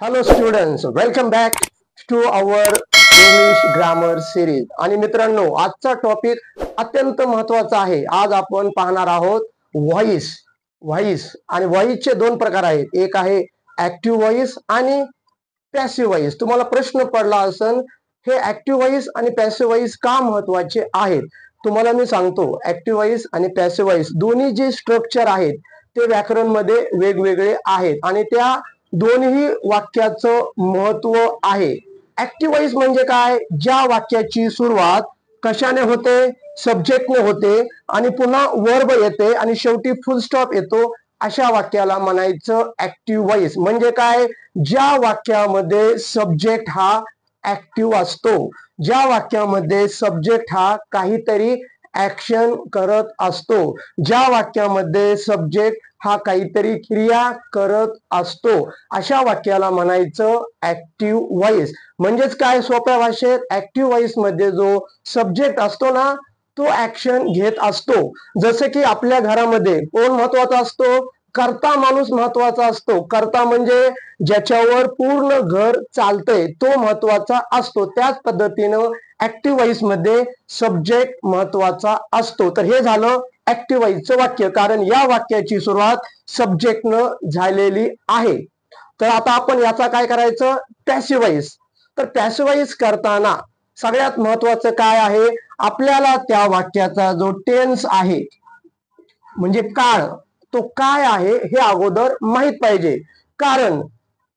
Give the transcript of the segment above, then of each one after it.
Hello students, welcome back to our English grammar series. आणि मित्रांनो, आजचा टॉपिक अत्यंत महत्वाचा आहे. आज आपण पाहणार आहोत व्हॉइस आणि व्हॉइसचे दोन प्रकार आहेत. एक आहे ऍक्टिव्ह व्हॉइस आणि पॅसिव्ह व्हॉइस. तुम्हाला प्रश्न पडला असेल, हे ऍक्टिव्ह व्हॉइस आणि पॅसिव्ह व्हॉइस का महत्वाचे आहेत? तुम्हाला मी सांगतो. ऍक्टिव्ह व्हॉइस आणि पॅसिव्ह व्हॉइस दोन्ही जे स्ट्रक्चर आहेत ते व्याकरण मध्ये वेगवेगळे आहेत आणि त्या दोन्ही वाक्याचं महत्व आहे. ऍक्टिव्ह व्हॉइस म्हणजे काय? ज्या वाक्याची सुरुवात कशाने होते? सब्जेक्टने होते आणि पुन्हा वर्ब येते आणि शेवटी फुल स्टॉप येतो. अशा वाक्याला म्हणायचं ऍक्टिव्ह व्हॉइस. म्हणजे काय? ज्या वाक्यामध्ये सब्जेक्ट हा ऍक्टिव्ह असतो, ज्या वाक्यामध्ये सब्जेक्ट हा काहीतरी ऍक्शन करत असतो, ज्या वाक्यामध्ये सब्जेक्ट हा काहीतरी क्रिया करत असतो, अशा वाक्याला म्हणायचं ऍक्टिव्ह व्हॉइस. म्हणजेच काय? सोप्या भाषेत ऍक्टिव्ह व्हॉइस मध्ये जो सब्जेक्ट असतो ना, तो ऍक्शन घेत असतो. जसे की आपल्या घरामध्ये कोण महत्वाचा असतो? कर्ता माणूस महत्वाचा असतो. कर्ता म्हणजे ज्याच्यावर पूर्ण घर चालतंय, तो महत्वाचा असतो. त्याच पद्धतीनं ऍक्टिव्ह व्हॉइस मध्ये सब्जेक्ट महत्वाचा असतो. तर हे झालं ऍक्टिव्ह व्हॉइसचं वाक्य, कारण या वाक्याची सुरुवात सब्जेक्टनं झालेली आहे. तर आता आपण याचा काय करायचं? Passive voice. तर पॅसिव्ह व्हॉइस करताना सगळ्यात महत्वाचं काय आहे? आपल्याला त्या वाक्याचा जो टेन्स आहे, म्हणजे काळ, तो काय आहे हे अगोदर माहित पाहिजे. कारण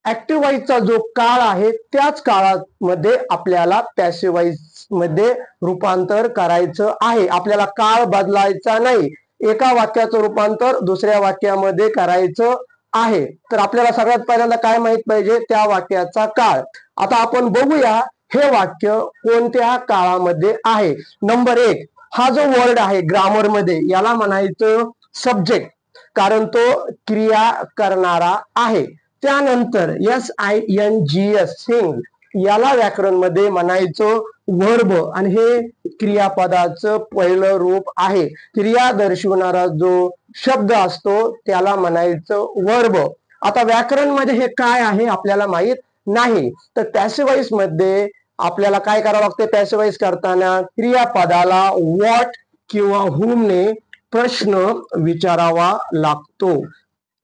ऍक्टिव्ह व्हॉइसचा जो काळ आहे त्याच काळामध्ये आपल्याला पॅसिव्ह व्हॉइस मध्ये रूपांतर करायचं आहे. आपल्याला काळ बदलायचा नाही. एका वाक्याचं रूपांतर दुसऱ्या वाक्यामध्ये करायचं आहे. तर आपल्याला सगळ्यात पहिल्यांदा काय माहित पाहिजे? त्या वाक्याचा काळ. आता आपण बघूया हे वाक्य कोणत्या काळामध्ये आहे. नंबर 1, हा जो वर्ड आहे ग्रामर मध्ये, याला म्हणायचं सब्जेक्ट, कारण तो क्रिया करणारा आहे. त्यानंतर SINGS सिंग, याला व्याकरण मध्ये म्हणायचं वर्ब, आणि हे क्रियापदाचं पहिलं रूप आहे. क्रिया दर्शवणारा जो शब्द असतो त्याला म्हणायचं वर्ब. आता व्याकरण मध्ये हे काय आहे आपल्याला माहित नाही. तर पॅसिव्ह व्हॉइस मध्ये आपल्याला काय करावं लागतं? पॅसिव्ह व्हॉइस करताना क्रियापदाला व्हॉट किंवा हुमने प्रश्न विचारावा लागतो.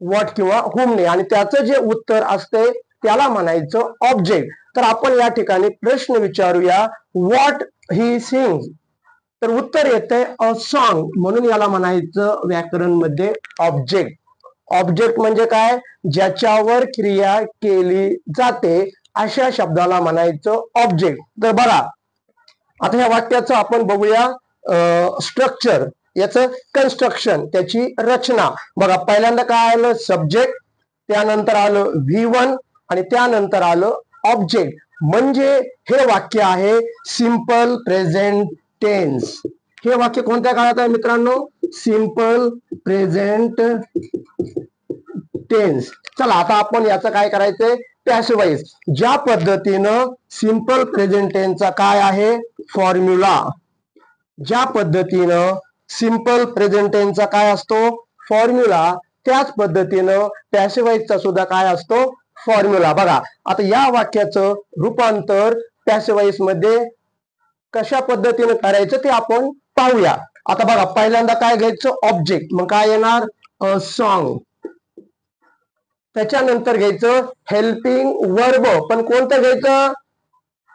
व्हॉट किंवा हुमने, आणि त्याचं जे उत्तर असते त्याला म्हणायचं ऑब्जेक्ट. तर आपण या ठिकाणी प्रश्न विचारूया, व्हॉट ही सिंग्स. तर उत्तर येते अ सॉन्ग, म्हणून याला म्हणायचं व्याकरण मध्ये ऑब्जेक्ट. ऑब्जेक्ट म्हणजे काय? ज्याच्यावर क्रिया केली जाते अशा शब्दाला म्हणायचं ऑब्जेक्ट. तर बघा, आता या वाक्याचं आपण बघूया स्ट्रक्चर, याचं कन्स्ट्रक्शन, त्याची रचना. बघा, पहिल्यांदा काय आलं? सब्जेक्ट, त्यानंतर आलं V1 आणि त्यानंतर आलं ऑब्जेक्ट. म्हणजे हे वाक्य आहे सिंपल प्रेझेंट टेन्स. हे वाक्य कोणत्या काळात आहे मित्रांनो? Simple present tense. चला, आता आपण याचं काय करायचंय? Passive voice. ज्या पद्धतीनं सिंपल प्रेझेंट टेन्सचा काय आहे? फॉर्म्युला. ज्या पद्धतीनं सिंपल प्रेझेंट टेन्सचा काय असतो? फॉर्म्युला, त्याच पद्धतीनं पॅसिव्ह व्हॉइसचा सुद्धा काय असतो? फॉर्म्युला. बघा, आता या वाक्याचं रूपांतर पॅसिव्ह व्हॉइस मध्ये कशा पद्धतीने करायचं ते आपण पाहूया. आता बघा, पहिल्यांदा काय घ्यायचं? ऑब्जेक्ट. मग काय येणार? A song. त्याच्यानंतर घ्यायचं हेल्पिंग वर्ब, पण कोणतं घ्यायचं?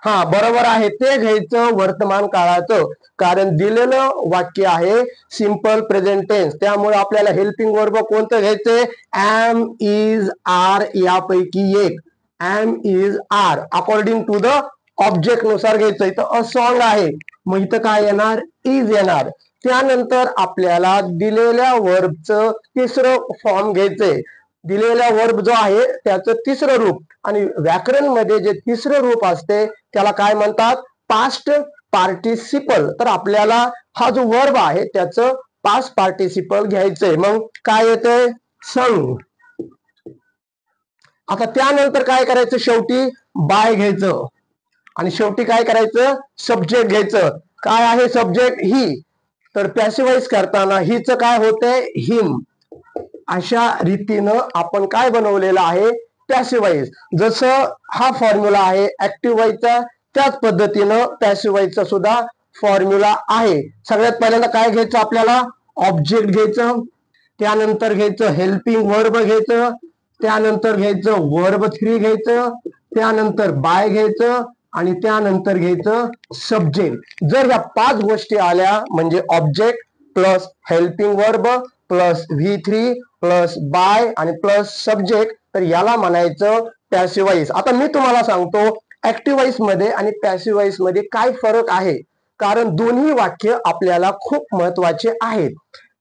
हा, बरोबर आहे, ते घ्यायचं वर्तमान काळाचं, कारण दिलेलं वाक्य आहे सिंपल प्रेझेंट टेन्स. त्यामुळे आपल्याला हेल्पिंग वर्ब कोणतं घ्यायचंय? एम, इज, आर यापैकी एक. Am, is, are according to the object नुसार घ्यायचं. इथं अ सॉन्ग आहे, मग इथं काय येणार? इज येणार. त्यानंतर आपल्याला दिलेल्या वर्बचं तिसरं फॉर्म घ्यायचंय. दिलेला वर्ब जो आहे त्याचं तिसरं रूप, आणि व्याकरण मध्ये जे तिसरं रूप असते त्याला काय म्हणतात? Past participle. तर आपल्याला हा जो वर्ब आहे त्याचं पास्ट पार्टिसिपल घ्यायचंय. मग काय येतंय? संग. आता त्यानंतर काय करायचं? शेवटी बाय घ्यायचं, आणि शेवटी काय करायचं? सब्जेक्ट घ्यायचं. काय आहे सब्जेक्ट? ही. तर पॅसिव्ह व्हॉइस करताना हिच काय होतंय? हिम. अशा रीतीनं आपण काय बनवलेलं आहे? Passive voice. जसं हा फॉर्म्युला आहे ऍक्टिव्ह वॉइसचा, त्याच पद्धतीनं पॅसिव्ह वॉइसचा सुद्धा फॉर्म्युला आहे. सगळ्यात पहिल्यांदा काय घ्यायचं आपल्याला, ऑब्जेक्ट घ्यायचं, त्यानंतर घ्यायचं हेल्पिंग वर्ब घ्यायचं, त्यानंतर घ्यायचं वर्ब 3 घ्यायचं, त्यानंतर बाय घ्यायचं आणि त्यानंतर घ्यायचं सब्जेक्ट. जर या 5 गोष्टी आल्या म्हणजे object plus helping verb plus V3 plus by आणि प्लस सब्जेक्ट, तर याला म्हणायचं पॅसिव्ह वॉइस. आता मी तुम्हाला सांगतो ऍक्टिव्ह वॉइस मध्ये आणि पॅसिव्ह वॉइस मध्ये काय फरक आहे, कारण दोन्ही वाक्य आपल्याला खूप महत्वाचे आहेत.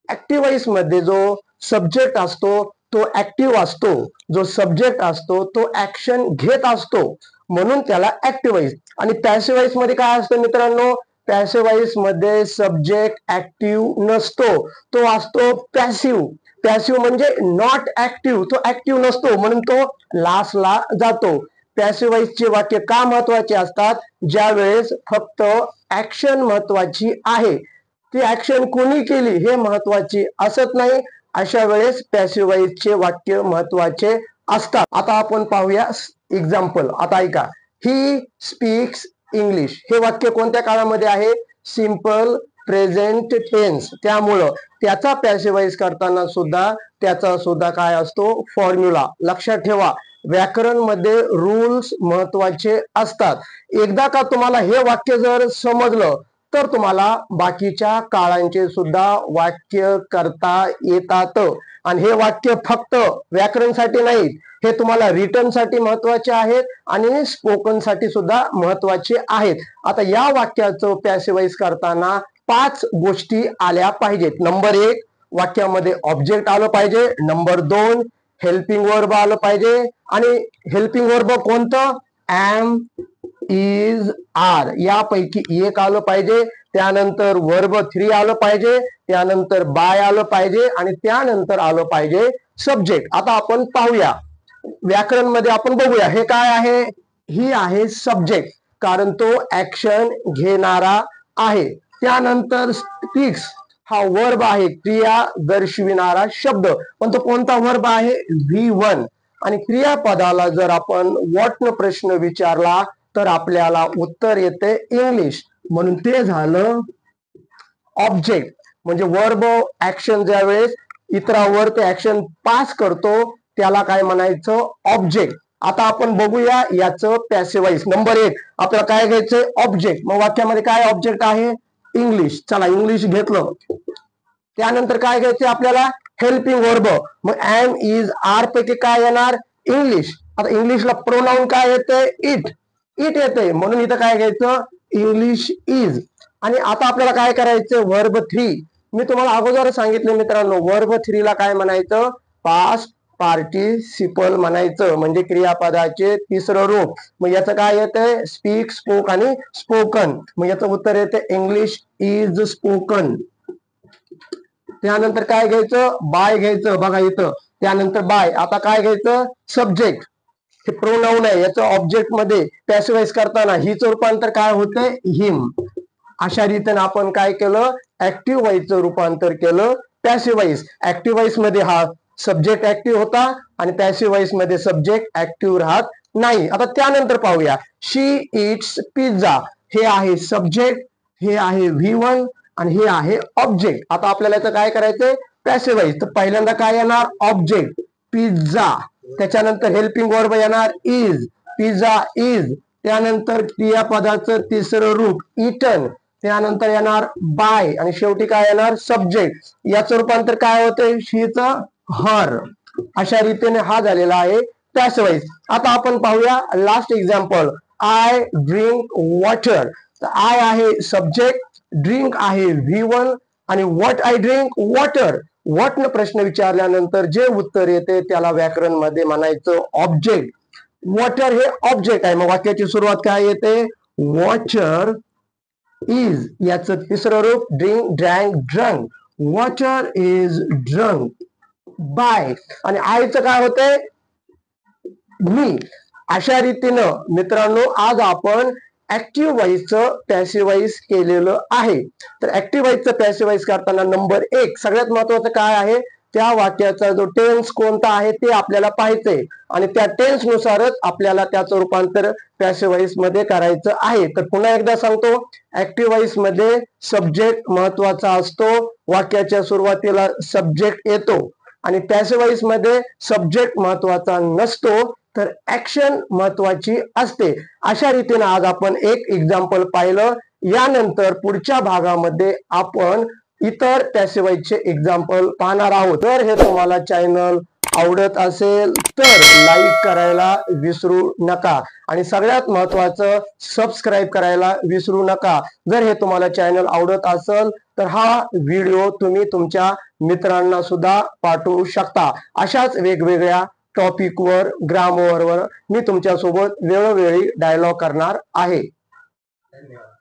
ऍक्टिव्ह वॉइस मध्ये जो सब्जेक्ट असतो तो ऍक्टिव्ह असतो, जो सब्जेक्ट असतो तो ऍक्शन घेत असतो, म्हणून त्याला ऍक्टिव्ह वॉइस. आणि पॅसिव्ह वॉइस मध्ये काय असतं मित्रांनो, पॅसिव्ह वॉइस मध्ये सब्जेक्ट ऍक्टिव्ह नसतो, तो असतो पॅसिव्ह. पॅसिव्ह म्हणजे नॉट ऍक्टिव्ह, तो ऍक्टिव्ह नसतो म्हणून तो लास्टला जातो. पॅसिव्ह वॉइसचे वाक्य का महत्वाचे असतात, ज्या वेळेस फक्त ऍक्शन महत्वाची आहे, ती ऍक्शन कोणी केली हे महत्वाची असत नाही, अशा वेळेस पॅसिव्ह वॉइसचे वाक्य महत्वाचे असतात. आता आपण पाहूया एक्झाम्पल. आता ऐका, ही स्पीक्स इंग्लिश हे वाक्य कोणत्या काळामध्ये आहे, सिंपल प्रेझेंट टेन्स, त्यामुळं त्याचा पॅसिव्ह वॉइस करताना सुद्धा त्याचा सुद्धा काय असतो फॉर्म्युला. लक्षात ठेवा, व्याकरण मध्ये रूल्स महत्वाचे असतात. एकदा का तुम्हाला हे वाक्य जर समजलं तर तुम्हाला बाकीच्या काळांचे सुद्धा वाक्य करता येतात. आणि हे वाक्य फक्त व्याकरणसाठी नाहीत, हे तुम्हाला रिटर्न साठी महत्वाचे आहेत आणि स्पोकन साठी सुद्धा महत्वाचे आहेत. आता या वाक्याचं पॅसिव्ह वॉइस करताना 5 गोष्टी आल्या पाहिजेत. नंबर 1, वाक्यामध्ये ऑब्जेक्ट आलं पाहिजे. नंबर 2, हेल्पिंग वर्ब आलं पाहिजे. आणि हेल्पिंग वर्ब कोणतं, एम, इज, आर यापैकी एक आलं पाहिजे. त्यानंतर वर्ब 3 आलं पाहिजे, त्यानंतर बाय आलं पाहिजे आणि त्यानंतर आलं पाहिजे सब्जेक्ट. आता आपण पाहूया व्याकरण मध्ये, आपण बघूया हे काय आहे, ही आहे सब्जेक्ट, कारण तो ऍक्शन घेणारा आहे. त्यानंतर स्पीक्स हा वर्ब आहे, क्रिया दर्शविणारा शब्द, पण तो कोणता वर्ब आहे, V1. आणि क्रियापदाला जर आपण व्हॉट न प्रश्न विचारला तर आपल्याला उत्तर येते इंग्लिश, म्हणून ते झालं ऑब्जेक्ट. म्हणजे वर्ब ऍक्शन ज्या वेळेस इतरावर ते ऍक्शन पास करतो त्याला काय म्हणायचं, ऑब्जेक्ट. आता आपण बघूया याचं पॅसिव्ह वॉइस. नंबर 1 आपल्याला काय घ्यायचंय, ऑब्जेक्ट. मग वाक्यामध्ये काय ऑब्जेक्ट आहे, इंग्लिश. चला इंग्लिश घेतलं. त्यानंतर काय घ्यायचंय आपल्याला, हेल्पिंग वर्ब. मग एम, इज, आर पैकी काय येणार, इंग्लिश. आता इंग्लिशला प्रोनाउन काय येते, इट. इट येते, म्हणून इथं काय घ्यायचं, इंग्लिश इज. आणि आता आपल्याला काय करायचं, वर्ब 3. मी तुम्हाला अगोदर सांगितलं मित्रांनो, वर्ब 3 ला काय म्हणायचं, पास्ट पार्टिसिपल म्हणायचं, म्हणजे क्रियापदाचे तिसरं रूप. मग याचं काय येतंय, स्पीक, स्पोक आणि स्पोकन. मग याचं उत्तर येते इंग्लिश इज स्पोकन. त्यानंतर काय घ्यायचं, बाय घ्यायचं, बघा इथं. त्यानंतर बाय. आता काय घ्यायचं, सब्जेक्ट. हे प्रोनाउन आहे, याचं ऑब्जेक्ट मध्ये पॅसिव्ह वॉइस करताना हिचं रूपांतर काय होतंय, हिम. अशा रीतीने आपण काय केलं, ऍक्टिव्ह वॉइसचं रूपांतर केलं पॅसिव्ह वॉइस. ऍक्टिव्ह वॉइस मध्ये हा सब्जेक्ट ऍक्टिव्ह होता आणि पॅसिव्ह वॉइस मध्ये सब्जेक्ट ऍक्टिव्ह राहत नाही. आता त्यानंतर पाहूया, शी इट्स पिझ्झा. हे आहे सब्जेक्ट, हे आहे V1 आणि हे आहे ऑब्जेक्ट. आता आपल्याला याचं काय करायचंय, पॅसिव्ह वॉइस. तर पहिल्यांदा काय येणार, ऑब्जेक्ट पिझ्झा. त्याच्यानंतर हेल्पिंग वर्ब येणार इज, पिझ्झा इज. त्यानंतर क्रियापदाचं तिसरं रूप इटन. त्यानंतर येणार बाय आणि शेवटी काय येणार, सब्जेक्ट. याचं रूपांतर काय होतंय, शीचं हर. अशा रीतीने हा झालेला आहे पॅसिव्ह वॉइस. आता आपण पाहूया last example, I drink water. तर आय आहे सब्जेक्ट, ड्रिंक आहे V1 आणि what I drink, water. What न प्रश्न विचारल्यानंतर जे उत्तर येते त्याला व्याकरण मध्ये म्हणायचं ऑब्जेक्ट. वॉटर हे ऑब्जेक्ट आहे. मग वाक्याची सुरुवात काय येते, वॉटर इज. याचं तिसरं रूप drink, drank, drunk. Water is drunk by. आणि आयचं काय होतंय, मी. अशा रीतीनं मित्रांनो आज आपण ऍक्टिव्ह वॉइसचं पॅसिव्ह वॉइस केलेलं आहे. तर ऍक्टिव्ह वॉइसचं पॅसिव्ह वॉइस करताना नंबर 1 सगळ्यात महत्वाचं काय आहे, त्या वाक्याचा जो टेन्स कोणता आहे ते आपल्याला पाहायचंय आणि त्या टेन्स नुसारच आपल्याला त्याचं रूपांतर पॅसिव्ह व्हॉइस मध्ये करायचं आहे. तर पुन्हा एकदा सांगतो, ऍक्टिव्ह व्हॉइस मध्ये सब्जेक्ट महत्वाचा असतो, वाक्याच्या सुरुवातीला सब्जेक्ट येतो आणि पॅसिव्ह व्हॉइस मध्ये सब्जेक्ट महत्वाचा नसतो तर ऍक्शन महत्वाची असते. अशा रीतीने आज आपण एक एक्झाम्पल पाहिलं. यानंतर पुढच्या भागामध्ये आपण इतर पॅसिव्ह व्हॉइसचे एक्झाम्पल पाहणार आहोत. जर हे तुम्हाला चॅनल आवडत असेल तर लाईक करायला विसरू नका आणि सगळ्यात महत्वाचं सबस्क्राईब करायला विसरू नका. जर हे तुम्हाला चॅनल आवडत असेल तर हा व्हिडिओ तुम्ही तुमच्या मित्रांना सुद्धा पाठवू शकता. अशाच वेगवेगळ्या टॉपिकवर, ग्रामरवर मी तुमच्यासोबत वेळोवेळी डायलॉग करणार आहे. धन्यवाद.